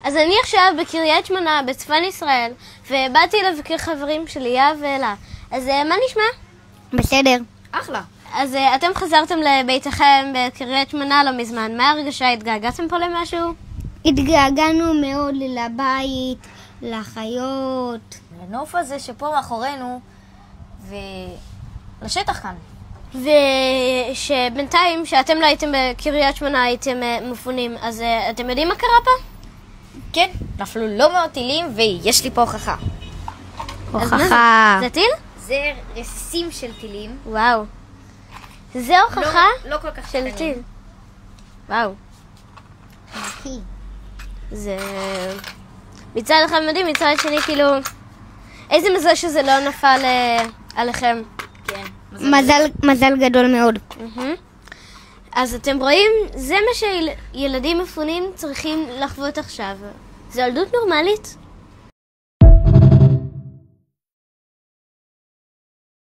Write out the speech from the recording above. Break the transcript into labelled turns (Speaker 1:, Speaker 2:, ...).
Speaker 1: אז אני עכשיו בקריית שמונה, בצפון ישראל, ובאתי לבקר חברים שלי, יאה ואלה. אז מה נשמע?
Speaker 2: בסדר.
Speaker 3: אחלה.
Speaker 1: אז אתם חזרתם לביתכם בקריית שמונה לא מזמן. מה הרגשה? התגעגעתם פה למשהו?
Speaker 2: התגעגענו מאוד לבית, לחיות.
Speaker 3: לנוף הזה שפה מאחורינו, ולשטח כאן.
Speaker 1: ושבינתיים, שאתם לא הייתם בקריית שמונה, הייתם מפונים, אז אתם יודעים מה קרה פה?
Speaker 3: כן, נפלו לא מאוד טילים, ויש לי פה הוכחה.
Speaker 2: הוכחה.
Speaker 1: זה טיל?
Speaker 3: זה רסיסים של טילים.
Speaker 1: וואו. זה הוכחה
Speaker 3: לא כל כך
Speaker 1: של
Speaker 3: קטנים.
Speaker 1: טיל. וואו.
Speaker 2: אחי.
Speaker 1: זה... מצד אחד מדהים, מצד שני כאילו... איזה מזל שזה לא נפל עליכם.
Speaker 3: כן.
Speaker 2: מזל גדול מאוד.
Speaker 1: אז אתם רואים, זה מה שילדים מפונים צריכים לחוות עכשיו. זה ילדות נורמלית.